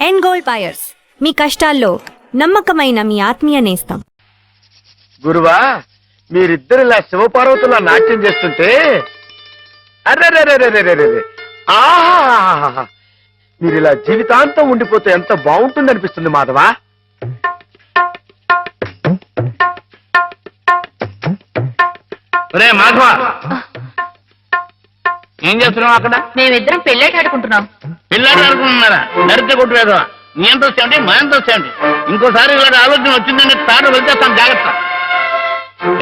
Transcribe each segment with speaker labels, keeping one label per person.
Speaker 1: End gold buyers, మీ కష్టాల్లో నమ్మకమైన మీ ఆత్మీయ నేస్తం.
Speaker 2: గురువా, మీరిద్దరు ఇలా శివపార్వతులా నాట్యం చేస్తుంటే అర్రే ఆహా, మీరు ఇలా జీవితాంతం ఉండిపోతే ఎంత బాగుంటుంది అనిపిస్తుంది మాధవా. ఒరే మాధవా, ఏం చేస్తున్నావు అక్కడ?
Speaker 3: మేమిద్దరం పెళ్ళాట ఆడుకుంటున్నాం.
Speaker 2: పిల్లాడు అనుకుంటున్నారా? నరితే కొట్టువేదా? నీ ఎంత వచ్చేయండి, మా ఎంత వచ్చేయండి. ఇంకోసారి ఇలాంటి ఆలోచన వచ్చిందని తాడు వెళ్తేస్తాను, జాగ్రత్త.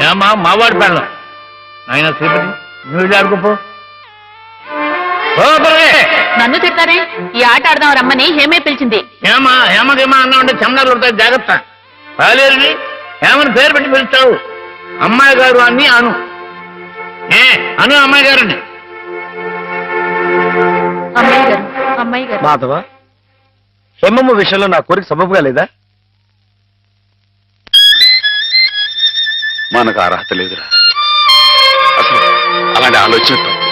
Speaker 2: ఏమా మావాడి పెళ్ళం ఆయన శ్రీపతి, నువ్వు ఆడుకోపో.
Speaker 3: నన్ను తిడతారే? ఈ ఆట ఆడదాం రమ్మని హేమే పిలిచింది.
Speaker 2: ఏమా హేమకేమా అన్నా ఉంటే చెమనాలు కొడతాయి, జాగ్రత్త. పాలేరుని హేమని పేరు పెట్టి పిలుస్తావు. అమ్మాయి గారు అని అను. అను అమ్మాయి గారండి.
Speaker 3: అమ్మాయి గారు, అమ్మాయి గారు.
Speaker 2: మాధవ, హేమమ్మ విషయంలో నా కోరిక సబబుగా లేదా?
Speaker 4: మనకు అర్హత లేదురా. అసలు అలాంటి ఆలోచన తప్పు.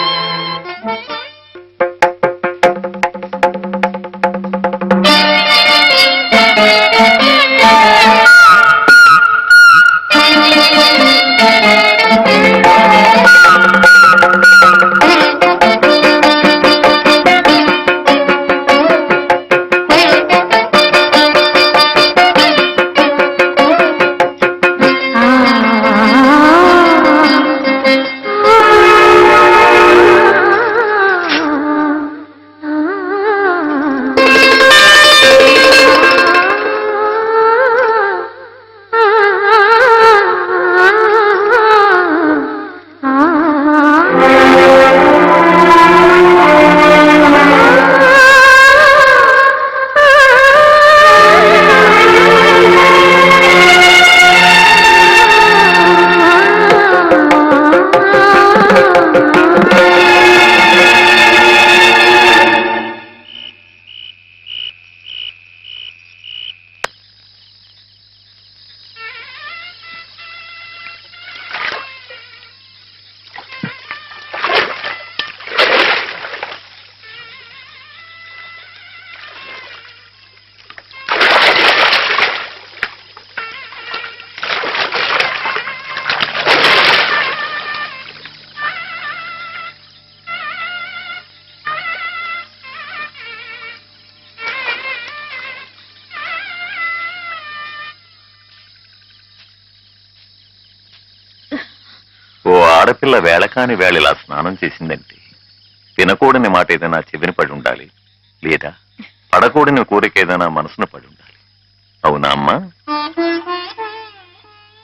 Speaker 4: ఆడపిల్ల వేళకాని వేళ ఇలా స్నానం చేసిందంటే తినకూడని మాట ఏదైనా చెవిని పడి ఉండాలి, లేదా పడకూడని కోరిక ఏదైనా మనసును పడి ఉండాలి. అవునా అమ్మా?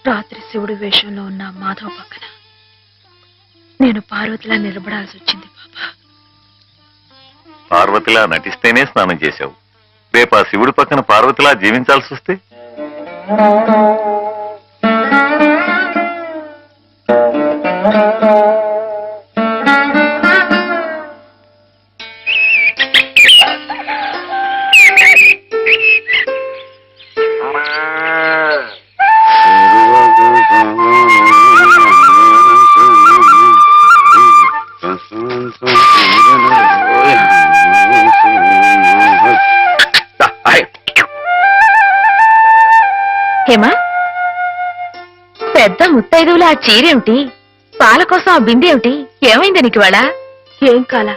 Speaker 3: రాత్రి శివుడి వేషంలో ఉన్న మాధవ పక్కన నేను పార్వతిలా నిలబడాల్సి వచ్చింది బాబా.
Speaker 4: పార్వతిలా నటిస్తేనే స్నానం చేశావు. రేపు ఆ శివుడి పక్కన పార్వతిలా జీవించాల్సి వస్తే?
Speaker 3: హేమా, పెద్ద ముత్తైదువులు ఆ చీరేమిటి? పాల కోసం ఆ బిందెేమిటి? ఏమైంది నీకు ఇవాళ? ఏం కాలా,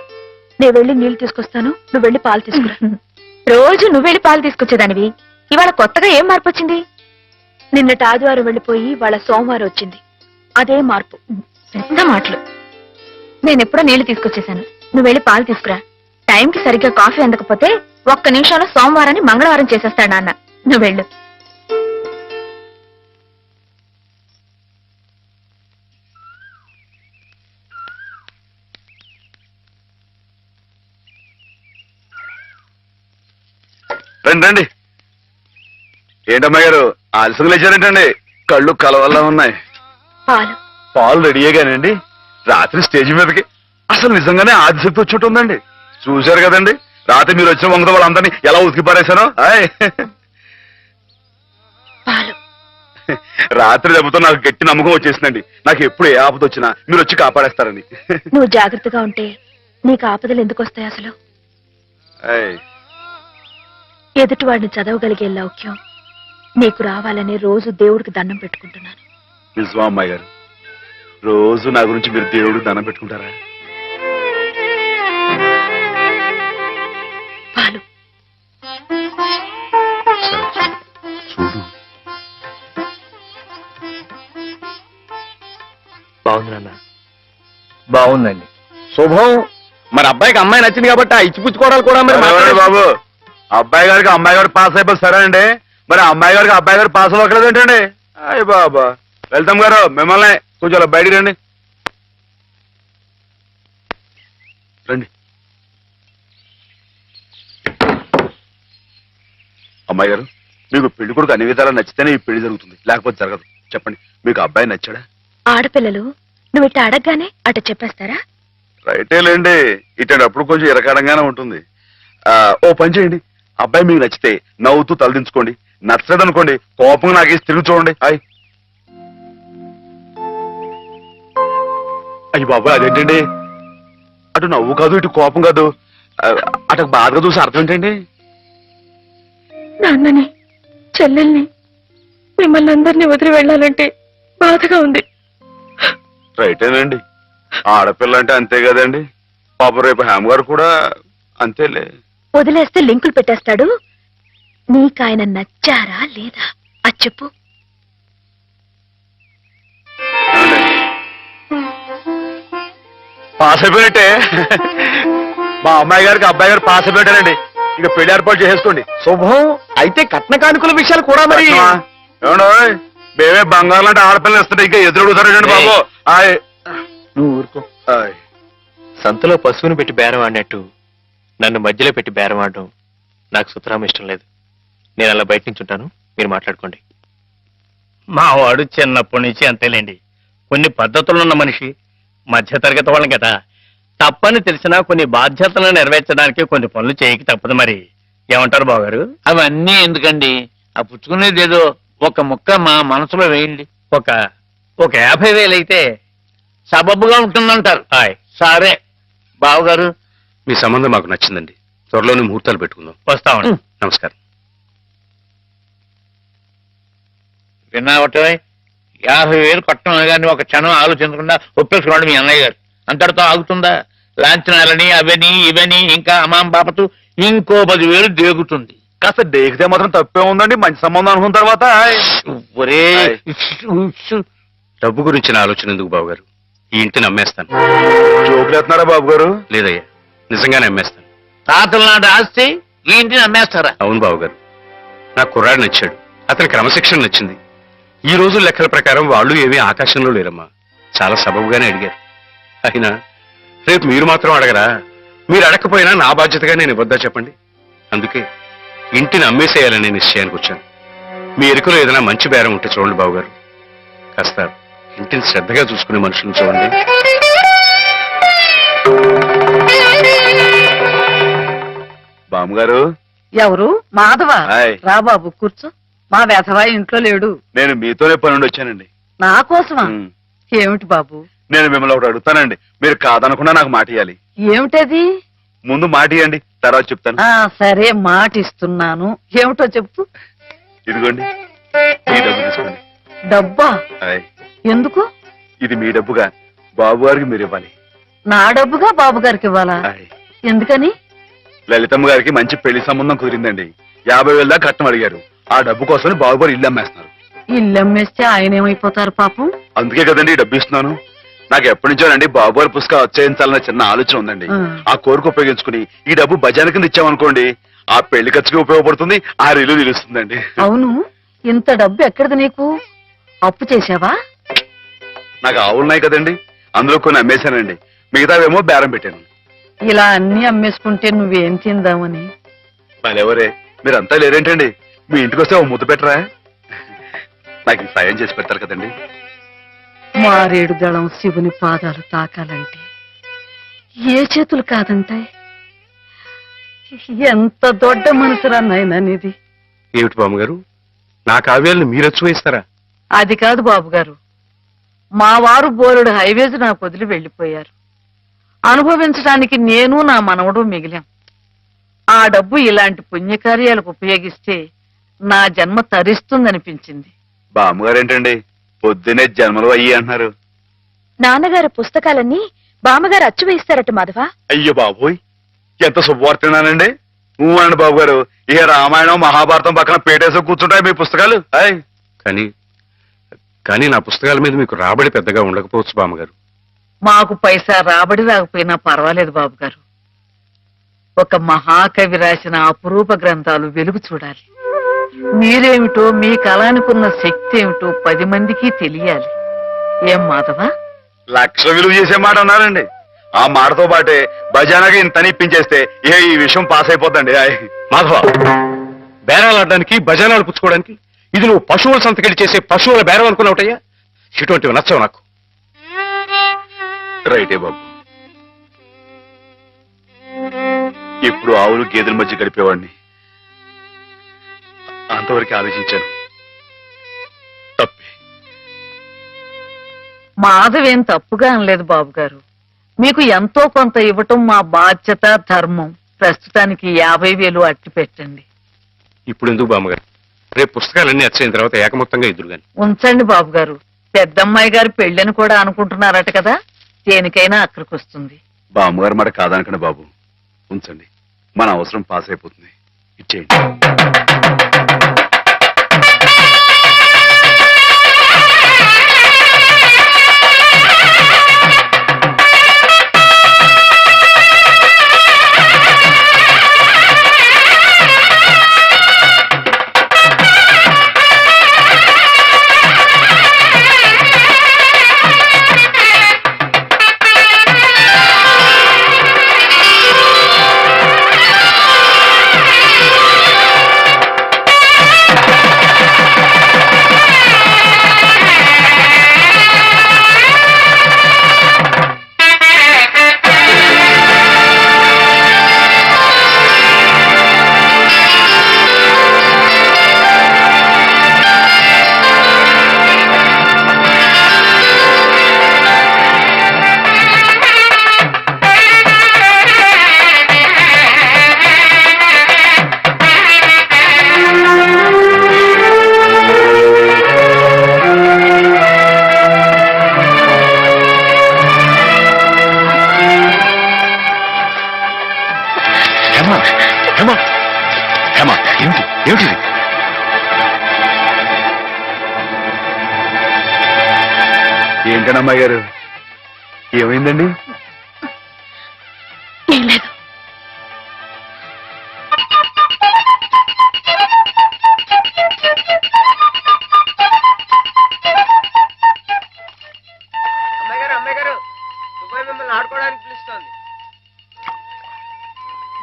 Speaker 3: నేను వెళ్ళి నీళ్లు తీసుకొస్తాను, నువ్వు వెళ్ళి పాలు తీసుకురా. రోజు నువ్వు వెళ్ళి పాలు తీసుకొచ్చేదానివి, ఇవాళ కొత్తగా ఏం మార్పు వచ్చింది? నిన్నటి ఆదివారం వెళ్ళిపోయి వాళ్ళ సోమవారం వచ్చింది, అదే మార్పు. పెద్ద మాటలు. నేనెప్పుడో నీళ్లు తీసుకొచ్చేశాను, నువ్వు వెళ్ళి పాలు తీసుకురా. టైంకి సరిగ్గా కాఫీ అందకపోతే ఒక్క నిమిషంలో సోమవారాన్ని మంగళవారం చేసేస్తాడు నాన్న. నువ్వు వెళ్ళు.
Speaker 4: రండి రండి. ఏంటమ్మా గారు ఆలస్యం లేచారేంటండి? కళ్ళు కలవల్లా ఉన్నాయి.
Speaker 3: పాలు
Speaker 4: పాలు రెడీయేగానండి. రాత్రి స్టేజ్ మీదకి అసలు నిజంగానే ఆదిశక్తి వచ్చి ఉందండి. చూశారు కదండి రాత్రి మీరు వచ్చిన వంగతో వాళ్ళందరినీ ఎలా ఉతికి పారేశానో. రాత్రి దెబ్బతో నాకు గట్టి నమ్మకం వచ్చేసిందండి. నాకు ఎప్పుడు ఏ ఆపద వచ్చినా మీరు వచ్చి కాపాడేస్తారని.
Speaker 3: నువ్వు జాగ్రత్తగా ఉంటే నీకు ఆపదలు ఎందుకు వస్తాయి అసలు? ఎదుటివాడిని చదవగలిగే లౌక్యం నీకు రావాలని రోజు దేవుడికి దండం పెట్టుకుంటున్నాను.
Speaker 5: నిజమా అమ్మాయి గారు? రోజు నా గురించి మీరు దేవుడు దండం పెట్టుకుంటారా?
Speaker 3: పాలు
Speaker 5: చూడు,
Speaker 2: బాగుంది నాన్న. బాగుందండి.
Speaker 6: శుభం. మరి అబ్బాయికి అమ్మాయి నచ్చింది కాబట్టి ఆ ఇచ్చిపుచ్చుకోవడాలు కూడా మరి
Speaker 5: ఎవరండి బాబు? అబ్బాయి గారికి అమ్మాయి గారు పాస్ అయిపోయి సరే అండి, మరి అమ్మాయి గారికి అబ్బాయి గారు పాస్ అవ్వట్లేదు ఏంటండి? అయ్య బాబా. వెళ్తాం గారు, మిమ్మల్ని కొంచెం అలా బయటికి రండి. రండి. అమ్మాయి గారు, మీకు పెళ్లి కొడుకు అన్ని విధాలా నచ్చితేనే ఈ పెళ్లి జరుగుతుంది, లేకపోతే జరగదు. చెప్పండి, మీకు అబ్బాయి నచ్చాడా?
Speaker 3: ఆడపిల్లలు నువ్వు ఇట్ట అడగగానే అట చెప్పేస్తారా?
Speaker 5: రైటే లేండి, ఇటప్పుడు కొంచెం ఇరకాడంగానే ఉంటుంది. ఓ పని చేయండి, అబ్బాయి మీకు నచ్చితే నవ్వుతూ తలదించుకోండి, నచ్చలేదు అనుకోండి కోపంగా నాకేసి తిరిగి చూడండి. అయ్యి బాబు, అదేంటండి? అటు నవ్వు కాదు, ఇటు కోపం కాదు, అటు బాధగా చూసి అర్థం ఏంటండి?
Speaker 3: నాన్నని, చెల్లెల్ని, మిమ్మల్ని అందరినీ వదిలి వెళ్ళాలంటే బాధగా ఉంది.
Speaker 5: రైటేనండి, ఆడపిల్ల అంటే అంతే కదండి. పాప రేపు హేమ గారు కూడా అంతేలే.
Speaker 3: వదిలేస్తే లింకులు పెట్టేస్తాడు. నీకాయన నచ్చారా లేదా అది చెప్పు.
Speaker 5: పాస్ అయిపోయినట్టే. మా అమ్మాయి గారికి అబ్బాయి గారు పాస్ అయిపోయారండి. ఇక పెళ్లి ఏర్పాటు చేసేసుకోండి.
Speaker 6: శుభం. అయితే కట్న కానుకల విషయాలు కూడా మరి
Speaker 5: ఏమండో, మేమే బంగారం అంటే ఆడపిల్లలు ఇస్తుంటే ఇంకా ఎదురుడుతారండి బాబు.
Speaker 7: నువ్వు ఊరుకో. సంతలో పశువుని పెట్టి బేరం ఆడినట్టు నన్ను మధ్యలో పెట్టి బేరం ఆడడం నాకు సుతరాం ఇష్టం లేదు. నేను అలా బయట నుంచి ఉంటాను, మీరు మాట్లాడుకోండి.
Speaker 2: మా వాడు చిన్నప్పటి నుంచి అంతేలేండి. కొన్ని పద్ధతులున్న మనిషి, మధ్యతరగతి వాళ్ళం కదా. తప్పని తెలిసినా కొన్ని బాధ్యతలను నెరవేర్చడానికి కొన్ని పనులు చేయక తప్పదు. మరి ఏమంటారు బావగారు?
Speaker 8: అవన్నీ ఎందుకండి, ఆ పుచ్చుకునేది ఏదో ఒక ముక్క మా మనసులో వేయండి.
Speaker 2: ఒక 50,000 అయితే
Speaker 8: సబబుగా ఉంటుందంటారు. సరే బావగారు,
Speaker 5: మీ సంబంధం మాకు నచ్చిందండి. త్వరలోనే ముహూర్తాలు పెట్టుకుందాం.
Speaker 2: వస్తామండి.
Speaker 5: నమస్కారం.
Speaker 8: విన్నావటే 50,000 కట్టడం కానీ ఒక క్షణం ఆలోచించకుండా ఒప్పేసుకోండి మీ అన్నయ్య గారు. అంతటితో ఆగుతుందా? లాంఛనాలని అవని ఇవని ఇంకా అమాం బాపతు ఇంకో 10,000 దేగుతుంది.
Speaker 5: కాస్త డేకితే మాత్రం తప్పే ఉందండి. మంచి సంబంధం అనుకున్న తర్వాత
Speaker 8: ఒరే
Speaker 5: డబ్బు గురించిన ఆలోచన ఎందుకు బాబు గారు? ఈ ఇంటిని అమ్మేస్తాను. జోకులు వేస్తున్నారా బాబు గారు? లేదయ్యా, నిజంగానే అమ్మేస్తాను.
Speaker 8: తాతల నాటి ఆస్తి ఈ ఇంటిని అమ్మేస్తారా?
Speaker 5: అవును బాబు గారు, నాకు కుర్రాడు నచ్చాడు, అతని క్రమశిక్షణ నచ్చింది. ఈ రోజు లెక్కల ప్రకారం వాళ్ళు ఏమీ ఆకాశంలో లేరమ్మా, చాలా సబబుగానే అడిగారు. అయినా రేపు మీరు మాత్రం అడగరా? మీరు అడగకపోయినా నా బాధ్యతగా నేను ఇవ్వద్దా చెప్పండి? అందుకే ఇంటిని అమ్మేసేయాలనే నిశ్చయానికి వచ్చాను. మీ ఎరుకలో ఏదైనా మంచి బేరం ఉంటే చూడండి బాబు గారు. కాస్త ఇంటిని శ్రద్ధగా చూసుకునే మనుషులను చూడండి. బామ్మగారు.
Speaker 9: ఎవరు? మాధవ.
Speaker 5: హాయ్.
Speaker 9: రా బాబు కూర్చో. మా వెధవా ఇంట్లో లేడు.
Speaker 5: నేను మీతోనే పని నుండి వచ్చానండి.
Speaker 9: నా కోసమా? ఏమిటి బాబు?
Speaker 5: నేను మిమ్మల్ని ఒకటి అడుగుతానండి, మీరు కాదనకుండా నాకు మాట ఇవ్వాలి.
Speaker 9: ఏమిటది?
Speaker 5: ముందు మాట ఇవ్వండి, తర్వాత చెప్తాను.
Speaker 9: సరే, మాట ఇస్తున్నాను. ఏమిటో చెప్పు.
Speaker 5: ఇదిగోండి, ఈ డబ్బు తీసుకోండి.
Speaker 9: డబ్బా?
Speaker 5: హాయ్.
Speaker 9: ఎందుకు?
Speaker 5: ఇది మీ డబ్బుగా బాబు గారికి మీరు ఇవ్వాలి.
Speaker 9: నా డబ్బుగా బాబు గారికి ఇవ్వాలా?
Speaker 5: హాయ్.
Speaker 9: ఎందుకని?
Speaker 5: లలితమ్మ గారికి మంచి పెళ్లి సంబంధం కుదిరిందండి. 50,000 దాకా కట్నం అడిగారు. ఆ డబ్బు కోసం బాబు గారు ఇల్లు అమ్మేస్తున్నారు.
Speaker 9: ఇల్లు అమ్మేస్తే ఆయన ఏమైపోతారు పాపం?
Speaker 5: అందుకే కదండి ఈ డబ్బు ఇస్తున్నాను. నాకు ఎప్పటి నుంచోనండి బాబు గారి పుస్తకం వచ్చేయించాలన్న చిన్న ఆలోచన ఉందండి. ఆ కోరిక ఉపయోగించుకుని ఈ డబ్బు బజార్ కింద ఇచ్చామనుకోండి, ఆ పెళ్లి ఖర్చుకి ఉపయోగపడుతుంది, ఆ ఇల్లు నిలుస్తుందండి.
Speaker 9: అవును, ఇంత డబ్బు ఎక్కడిది నీకు? అప్పు చేశావా?
Speaker 5: నాకు ఆవులున్నాయి కదండి, అందులో కొన్ని అమ్మేశానండి, మిగతావేమో బేరం పెట్టాను.
Speaker 9: ఇలా అన్ని అమ్మేసుకుంటే నువ్వేం తిందామని.
Speaker 5: మరెవరే, మీరంతా లేరేంటండి? మీ ఇంటికి వస్తే ఓ ముద్దు పెట్టరా? నాకు ఈ సాయం చేసి పెడతారు కదండి.
Speaker 9: మారేడు దళం శివుని పాదాలు తాకాలంటే ఏ చేతులు కాదంటాయి? ఎంత దొడ్డ మనసురా నాయనా నీది.
Speaker 5: ఏమిటి బామ్మగారు, నా కావ్యాలను మీరు వచ్చి
Speaker 9: అది కాదు బాబు గారు, మా వారు బోరుడు హైవేస్ నాకు వదిలి వెళ్ళిపోయారు. అనుభవించడానికి నేను నా మనవడు మిగిలాం. ఆ డబ్బు ఇలాంటి పుణ్యకార్యాలకు ఉపయోగిస్తే నా జన్మ తరిస్తుందనిపించింది.
Speaker 6: బామ్మగారు ఏంటండి పొద్దునే జన్మలు అయ్యి అంటున్నారు?
Speaker 3: నాన్నగారు పుస్తకాలన్నీ బామ్మగారు అచ్చు వేయిస్తారట మాధవ.
Speaker 6: అయ్యో బాబోయ్, ఎంత శుభవార్తనానండి. నువ్వు అండి బాబు గారు, ఏ రామాయణం మహాభారతం పక్కన పేటేసో కూర్చుంటాయి మీ పుస్తకాలు.
Speaker 5: కానీ నా పుస్తకాల మీద మీకు రాబడి పెద్దగా ఉండకపోవచ్చు బామ్మగారు.
Speaker 9: మాకు పైసా రాబడి రాకపోయినా పర్వాలేదు బాబు గారు. ఒక మహాకవి రాసిన అపురూప గ్రంథాలు వెలుగు చూడాలి. మీరేమిటో మీ కళానికున్న శక్తి ఏమిటో 10 మందికి తెలియాలి. ఏం మాధవా?
Speaker 6: లక్ష విలువ చేసే మాట అన్నారండి. ఆ మాటతో పాటే భజానగా ఇంత ఇప్పించేస్తే ఈ విషయం పాస్ అయిపోద్దండి.
Speaker 5: మాధవ, బేరాలు ఆడడానికి భజనాలు పుచ్చుకోవడానికి ఇది నువ్వు పశువుల సంతకెళ్ళి చేసే పశువుల బేరం అనుకున్నావుటయ్యా. ఇటువంటివి నచ్చవు నాకు.
Speaker 6: రైటే బాబు, ఇప్పుడు ఆవులు గేదెల మధ్య గడిపేవాడిని. అంతవరకు ఆలోచించాను. తప్పే.
Speaker 9: మాధవేం తప్పుగా అనలేదు బాబు గారు. మీకు ఎంతో కొంత ఇవ్వటం మా బాధ్యత, ధర్మం. ప్రస్తుతానికి 50,000 అట్టి పెట్టండి.
Speaker 5: ఇప్పుడు ఎందుకు బామ్మగారు? రేపు పుస్తకాలన్నీ వచ్చైన తర్వాత ఏకమొత్తంగా ఎదురుగాని
Speaker 9: ఉంచండి బాబు గారు. పెద్దమ్మాయి గారి పెళ్ళని కూడా అనుకుంటున్నారట కదా, దేనికైనా అక్కడికి వస్తుంది.
Speaker 6: బామ్మగారు మాట కాదనకండి బాబు, ఉంచండి. మన అవసరం పాస్ అయిపోతుంది. ఇచ్చేయండి.
Speaker 5: ఏమిటి?
Speaker 6: ఏంటండి అమ్మాయి గారు, ఏమైందండి?
Speaker 3: ఏం లేదు.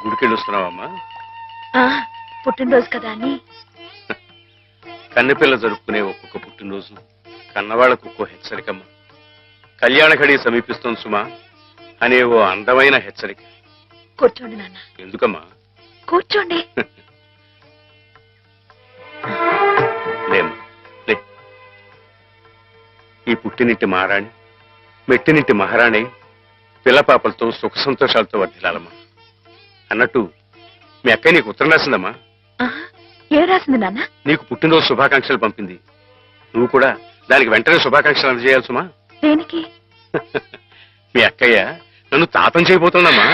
Speaker 5: గుడికెళ్ళి వస్తున్నావమ్మా?
Speaker 3: పుట్టినరోజు కదా అని.
Speaker 5: కన్నెపిల్ల జరుపుకునే ఒక్కొక్క పుట్టినరోజు కన్నవాళ్లకు ఒక్కో హెచ్చరికమ్మ. కళ్యాణ ఘడి సమీపిస్తుంది సుమా అనే ఓ అందమైన హెచ్చరిక.
Speaker 3: కూర్చోండి నాన్న.
Speaker 5: ఎందుకమ్మా?
Speaker 3: కూర్చోండి.
Speaker 5: లేమ్మా, లే. ఈ పుట్టినింటి మహారాణి, మెట్టినింటి మహారాణి పిల్లపాపలతో సుఖ సంతోషాలతో వర్ధిల్లాలమ్మా. అన్నట్టు మీ అక్కయ్య నీకు ఉత్తరం రాసిందమ్మా.
Speaker 3: ఏం రాసింది నాన్న?
Speaker 5: నీకు పుట్టినరోజు శుభాకాంక్షలు పంపింది. నువ్వు కూడా దానికి వెంటనే శుభాకాంక్షలు అందజేయాలి సుమా.
Speaker 3: దేనికి?
Speaker 5: మీ అక్కయ్య నన్ను తాతం చేయబోతోందమ్మా.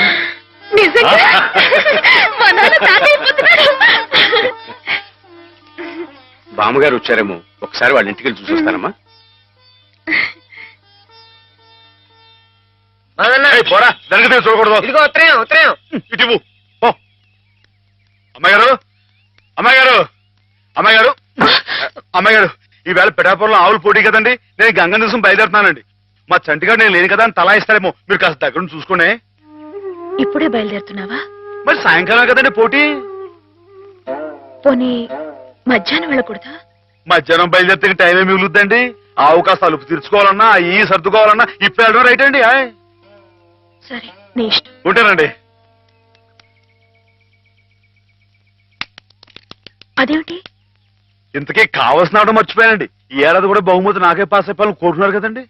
Speaker 5: బామ్మగారు వచ్చారేమో, ఒకసారి వాళ్ళ ఇంటికి వెళ్ళి చూసొస్తానమ్మా.
Speaker 6: పోరా, దానికి చూడకూడదు.
Speaker 2: ఇదిగో ఉత్తరం, ఉత్తరం.
Speaker 6: ఇటు అమ్మాయి గారు, అమ్మాయి గారు, అమ్మాయి గారు, అమ్మాయి గారు, ఈవేళ పిఠాపురంలో ఆవులు పోటీ కదండి. నేను గంగ దివసం బయలుదేరుతున్నానండి. మా చంటిగాడు నేను లేని కదా అని తలా ఇస్తారేమో, మీరు కాస్త దగ్గర నుంచి చూసుకోండి.
Speaker 3: ఇప్పుడే బయలుదేరుతున్నావా?
Speaker 6: మరి సాయంకాలం కదండి పోటీ.
Speaker 3: పోనీ మధ్యాహ్నం వెళ్ళకూడదా?
Speaker 6: మధ్యాహ్నం బయలుదేరితే టైం ఏమి మిగులుద్దండి. ఆవు కాస్త అలుపు తీర్చుకోవాలన్నా, ఈ సర్దుకోవాలన్నా ఇప్పుడు వెళ్ళడం రైట్ అండి.
Speaker 3: సరే, నీ ఇష్టం.
Speaker 6: ఉంటానండి.
Speaker 3: అదేమిటి?
Speaker 6: ఇంతకీ కావాల్సిన ఆవడం మర్చిపోయానండి. ఈ ఏడాది కూడా బహుమతి నాకే పాస్ అయిపోవాలని కోరుకున్నారు కదండి.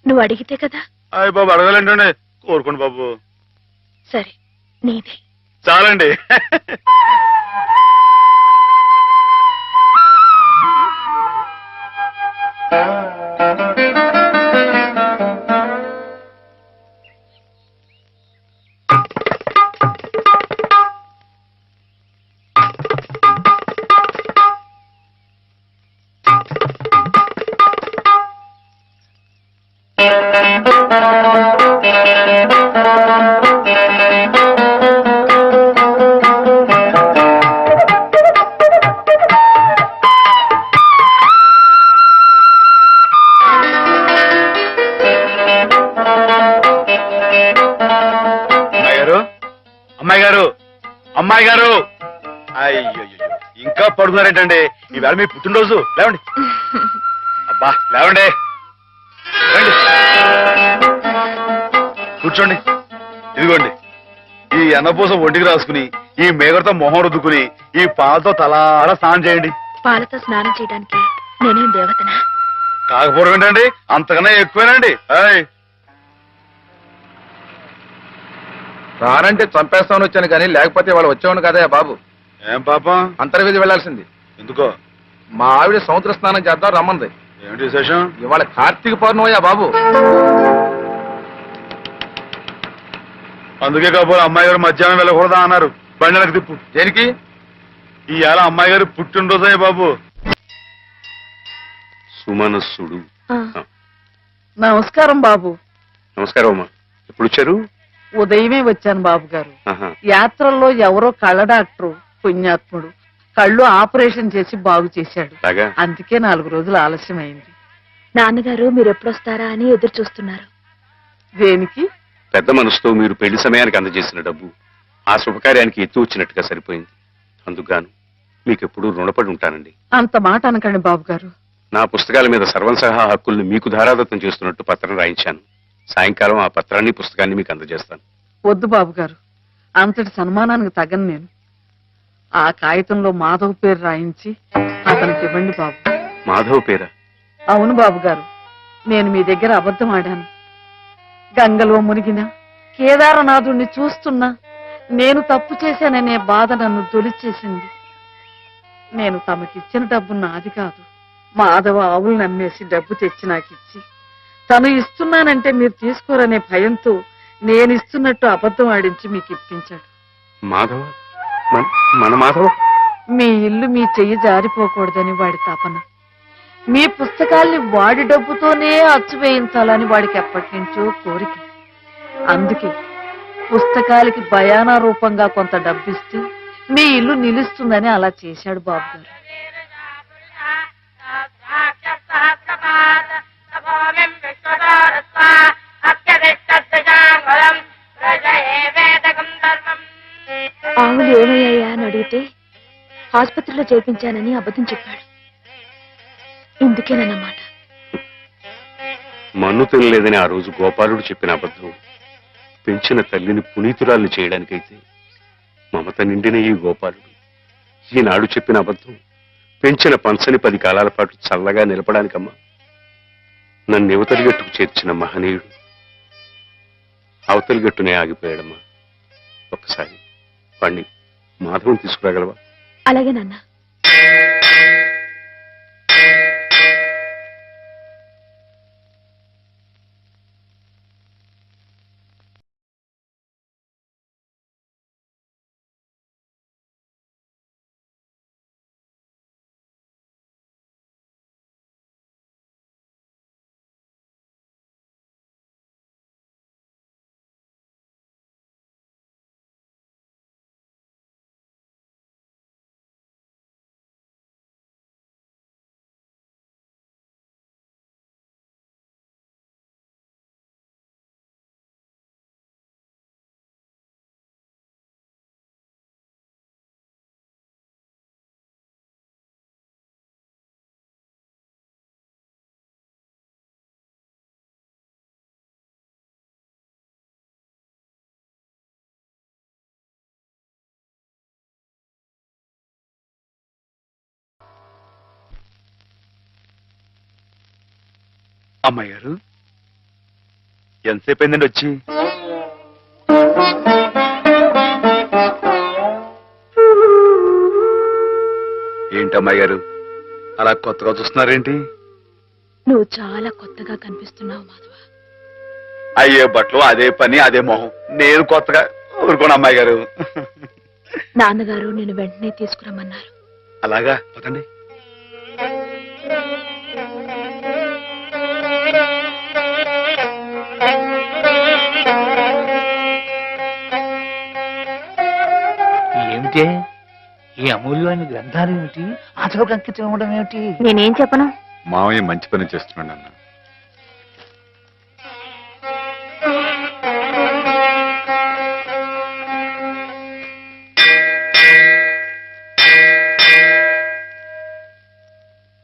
Speaker 3: నువ్వు అడిగితే కదా.
Speaker 6: అయ్య బాబు, అడగాలంటే కోరుకోండి బాబు.
Speaker 3: సరే, నీదే.
Speaker 6: చాలండి. అమ్మాయి గారు, అమ్మాయి గారు, అయ్యో ఇంకా పడుతున్నారేంటండి? ఈవేళ మీ పుట్టినరోజు. లేవండి, అబ్బా లేవండి, రండి కూర్చోండి. ఇదిగోండి, ఈ అన్నపూస ఒంటికి రాసుకుని, ఈ మేగడతో మొహం రుద్దుకుని, ఈ పాలతో తలారా స్నానం చేయండి.
Speaker 3: పాలతో స్నానం చేయడానికి నేనేం దేవతనా?
Speaker 6: కాకపోవడం ఏంటండి, అంతకన్నా ఎక్కువేనండి.
Speaker 10: రానంటే చంపేస్తామని వచ్చాను కానీ లేకపోతే వాళ్ళు వచ్చేవాడు కదా బాబు.
Speaker 6: ఏం పాపం?
Speaker 10: అంతర్వేది వెళ్లాల్సింది.
Speaker 6: ఎందుకో?
Speaker 10: మా ఆవిడ సముద్ర స్నానం చేద్దాం రమ్మంది.
Speaker 6: ఏమిటి విశేషం?
Speaker 10: ఇవాళ కార్తీక పౌర్ణమయ్యా బాబు.
Speaker 6: అందుకే కాబోలు అమ్మాయి గారు మధ్యాహ్నం వెళ్ళకూడదా అన్నారు. బండిలకు తిప్పు.
Speaker 10: దేనికి?
Speaker 6: ఇవాళ అమ్మాయి గారు పుట్టినరోజే బాబు.
Speaker 5: సుమనస్సుడు.
Speaker 9: నమస్కారం బాబు.
Speaker 5: నమస్కారం అమ్మా. ఎప్పుడు వచ్చారు?
Speaker 9: ఉదయమే వచ్చాను బాబు గారు.
Speaker 5: ఆహా.
Speaker 9: యాత్రల్లో ఎవరో కళ్ళ డాక్టరు పుణ్యాత్ముడు కళ్ళు ఆపరేషన్ చేసి బాగు చేశాడు.
Speaker 5: అలాగా?
Speaker 9: అందుకే 4 రోజులు ఆలస్యమైంది.
Speaker 3: నాన్నగారు మీరు ఎప్పుడొస్తారా అని ఎదురు చూస్తున్నారు.
Speaker 9: దేనికి?
Speaker 5: పెద్ద మనసుతో మీరు పెళ్లి సమయానికి అందజేసిన డబ్బు ఆ శుభకార్యానికి ఎత్తు వచ్చినట్టుగా సరిపోయింది. అందుకుగాను మీకెప్పుడు రుణపడి ఉంటానండి.
Speaker 9: అంత మాట అనకండి బాబు గారు.
Speaker 5: నా పుస్తకాల మీద సర్వం సహా హక్కుల్ని మీకు ధారాదత్తం చేస్తున్నట్టు పత్రం రాయించాను. సాయంకాలం ఆ పత్రాన్ని పుస్తకాన్ని మీకు అందజేస్తాను.
Speaker 9: వద్దు బాబు గారు, అంతటి సన్మానానికి తగను నేను. ఆ కాగితంలో మాధవ్ పేరు రాయించి అతనికి ఇవ్వండి బాబు.
Speaker 5: మాధవ్ పేరా?
Speaker 9: అవును బాబు గారు, నేను మీ దగ్గర అబద్ధం ఆడాను. గంగలో మునిగిన కేదారనాథుణ్ణి చూస్తున్నా నేను తప్పు చేశాననే బాధ నన్ను తొలిచేసింది. నేను తమకిచ్చిన డబ్బు నాది కాదు. మాధవ ఆవులు నమ్మేసి డబ్బు తెచ్చి నాకిచ్చి తను ఇస్తున్నానంటే మీరు తీసుకోరనే భయంతో నేను ఇస్తున్నట్టు అబద్ధం ఆడించి మీకు ఇప్పించాడు.
Speaker 5: మాధవ? మన మాధవ?
Speaker 9: మీ ఇల్లు మీ చెయ్యి జారిపోకూడదని వాడి తపన. మీ పుస్తకాల్ని వాడి డబ్బుతోనే అచ్చు వేయించాలని వాడికి ఎప్పటి నుంచో కోరిక. అందుకే పుస్తకాలకి బయానా రూపంగా కొంత డబ్బిస్తే మీ ఇల్లు నిలుస్తుందని అలా చేశాడు బాబు గారు.
Speaker 3: ఆవులు ఏమయ్యాయా అని అడిగితే ఆసుపత్రిలో చేర్పించానని అబద్ధం చెప్పాడు. ఇందుకేనన్నమాట.
Speaker 5: మన్ను తినలేదని ఆ రోజు గోపాలుడు చెప్పిన అబద్ధం పెంచిన తల్లిని పునీతురాల్ని చేయడానికైతే మమత నిండిన ఈ గోపాలుడు ఈనాడు చెప్పిన అబద్ధం పెంచిన పంచని 10 కాలాల పాటు చల్లగా నిలపడానికమ్మా. నన్ను యువతలి గట్టుకు చేర్చిన మహనీయుడు అవతలి గట్టునే ఆగిపోయాడమ్మా. ఒక్కసారి వాణ్ణి మాధవం తీసుకురాగలవా?
Speaker 3: అలాగే నాన్న.
Speaker 6: అమ్మాయి గారు, ఎంతసేపు అయిందండి వచ్చి? ఏంటమ్మాయి గారు అలా కొత్తగా చూస్తున్నారేంటి?
Speaker 3: నువ్వు చాలా కొత్తగా కనిపిస్తున్నావు మాధవ.
Speaker 6: అయ్యే బట్టలు అదే పని అదే మొహం, నేను కొత్తగా ఊరుకోను అమ్మాయి గారు.
Speaker 3: నాన్నగారు నేను వెంటనే తీసుకురమ్మన్నారు.
Speaker 6: అలాగా పదండి.
Speaker 8: ఏమిటే ఈ అమూల్యమైన గ్రంథాలు ఏమిటి? అతలకు అంకితం ఇవ్వడం ఏమిటి?
Speaker 3: నేనేం చెప్పను.
Speaker 6: మామయ్య మంచి పని చేస్తున్నాడు అన్న.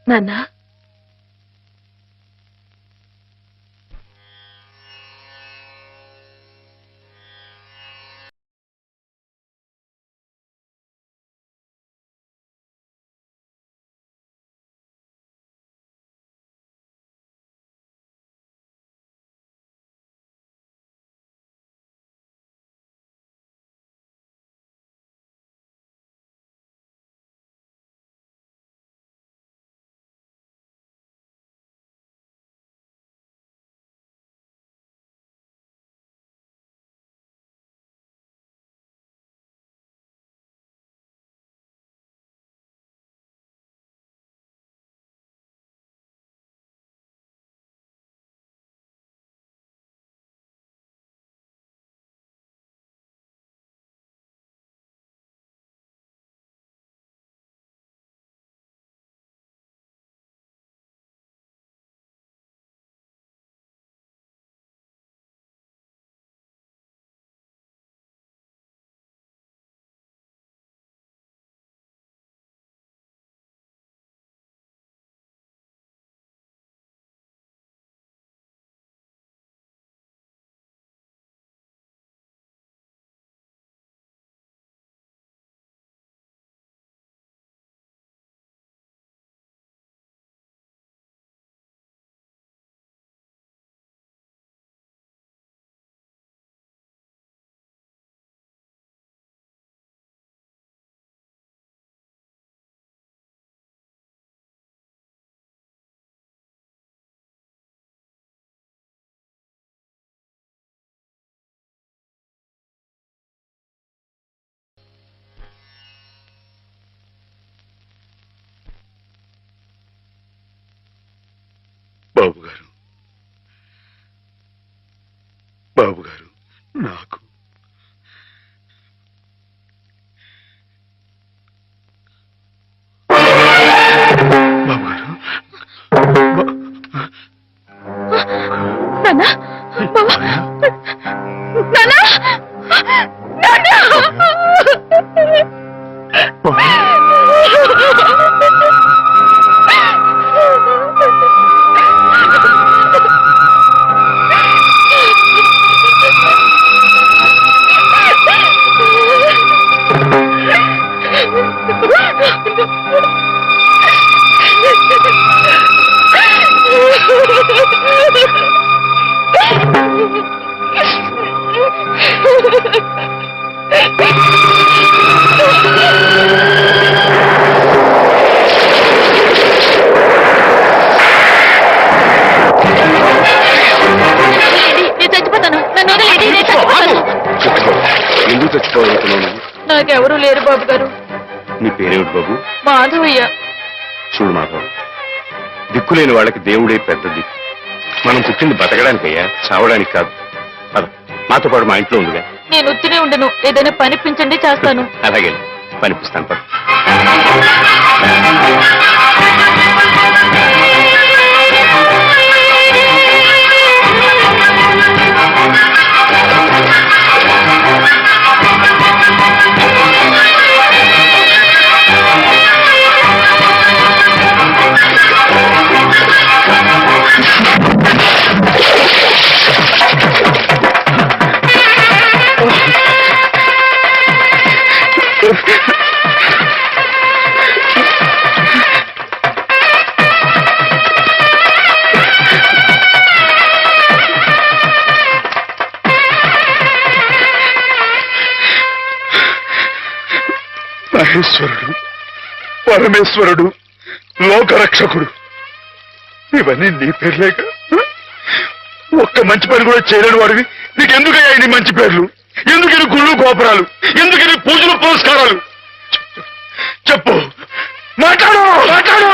Speaker 3: నాన్న,
Speaker 6: బాబు గారు, బాబు గారు, నాకు బాబు గారు,
Speaker 3: నాన్న, నాన్న,
Speaker 5: ఎందుకు చచ్చిపోవాలనుకున్నావు?
Speaker 3: నాకెవరూ లేరు బాబు గారు.
Speaker 5: నీ పేరేమిటి బాబు?
Speaker 3: మాధవయ్య.
Speaker 5: చూడు మాధవ్, దిక్కులేని వాళ్ళకి దేవుడే పెద్ద దిక్కు. మనం పుట్టింది బతకడానికయ్యా, చావడానికి కాదు. పద, మాతో పాటు మా ఇంట్లో ఉందిగా.
Speaker 3: నేను ఉత్తినే ఉండను, ఏదైనా పనిపించండి, చేస్తాను.
Speaker 5: అలాగే పనిపిస్తాను. పద.
Speaker 6: మహేశ్వరుడు పరమేశ్వరుడు, లోకరక్షకుడు, ఇవన్నీ నీ పేర్లేక? ఒక్క మంచి పని కూడా చేయలేని వాడివి నీకెందుకయ్యా ఇన్ని మంచి పేర్లు? ఎందుకని గుళ్ళు గోపురాలు? ఎందుకని పూజలు పురస్కారాలు? చెప్పు, మాట్లాడు మాట్లాడు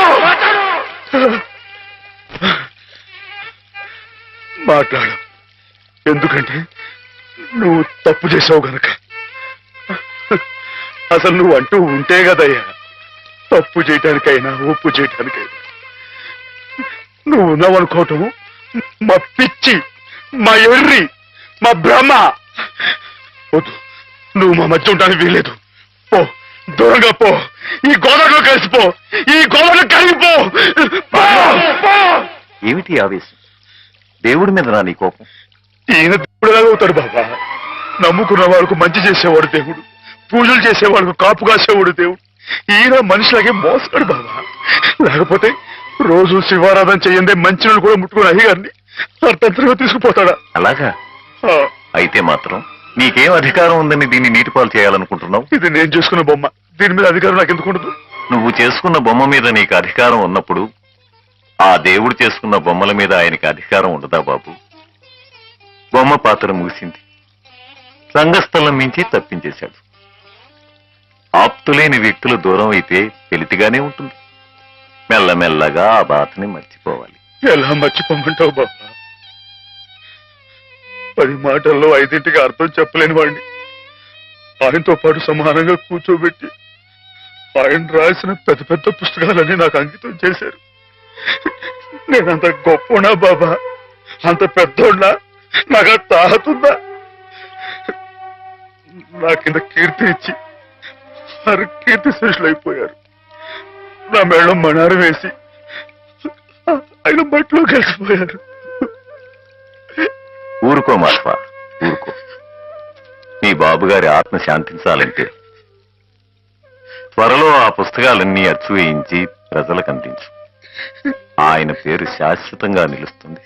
Speaker 6: మాట్లాడు. ఎందుకంటే నువ్వు తప్పు చేసావు గనక. అసలు నువ్వు అంటూ ఉంటే కదయ్యా తప్పు చేయటానికైనా ఒప్పు చేయటానికైనా. నువ్వు ఉన్నావనుకోవటం మా పిచ్చి, మా ఎర్రి, మా భ్రమ. వద్దు, నువ్వు మా మధ్య ఉండడానికి వీల్లేదు. పో, దూరంగా పో. ఈ గోదావరిలో కలిసిపో, ఈ గోదావరిలో కలిగిపో.
Speaker 4: ఏమిటి ఆవేశం? దేవుడి మీద నా నీ కోపం?
Speaker 6: ఈయన దేవుడులాగా అవుతాడు బాబా. నమ్ముకున్న వాళ్ళకు మంచి చేసేవాడు దేవుడు, పూజలు చేసేవాళ్ళకు కాపు కాసేవాడు దేవుడు. ఈయన మనిషిలాగే మోస్తాడు బాబా. లేకపోతే రోజు శివారాధన చేయందే మంచి నీళ్ళు కూడా ముట్టుకుని అయ్యగారిని అర్థంతరంగా తీసుకుపోతాడా?
Speaker 4: అలాగా?
Speaker 6: ఆ,
Speaker 4: అయితే మాత్రం నీకేం అధికారం ఉందని దీన్ని నీటిపాలు చేయాలనుకుంటున్నావు?
Speaker 6: ఇది నేను చేసుకున్న బొమ్మ, దీని మీద అధికారం నాకు ఎందుకు ఉండదు?
Speaker 4: నువ్వు చేసుకున్న బొమ్మ మీద నీకు అధికారం ఉన్నప్పుడు ఆ దేవుడు చేసుకున్న బొమ్మల మీద ఆయనకి అధికారం ఉండదా బాబు? బొమ్మ పాత్ర ముగిసింది, రంగస్థలం నుంచి తప్పించేశాడు. ఆప్తులేని వ్యక్తులు దూరం అయితే వెలితిగానే ఉంటుంది. మెల్లమెల్లగా ఆ బాధని మర్చిపోవాలి.
Speaker 6: ఎలా మర్చిపోమంటావు బాబా? 10 మాటల్లో 5ంటికి అర్థం చెప్పలేని వాడిని ఆయనతో పాటు సమానంగా కూర్చోబెట్టి ఆయన రాసిన పెద్ద పెద్ద పుస్తకాలన్నీ నాకు అంకితం చేశారు. నేనంత గొప్పనా బాబా? అంత పెద్దోడ్నా? నాకు అది తాగుతుందా? నా కింద కీర్తి ఇచ్చి వారు కీర్తి శేషులు అయిపోయారు. నా మేళం మణారు వేసి ఆయన బట్టలో కలిసిపోయారు.
Speaker 4: ఊరుకో మాస్వా, ఊరుకో. నీ బాబుగారి ఆత్మ శాంతించాలంటే త్వరలో ఆ పుస్తకాలన్నీ అచ్చు వేయించి ప్రజలకు అందించు. ఆయన పేరు శాశ్వతంగా నిలుస్తుంది.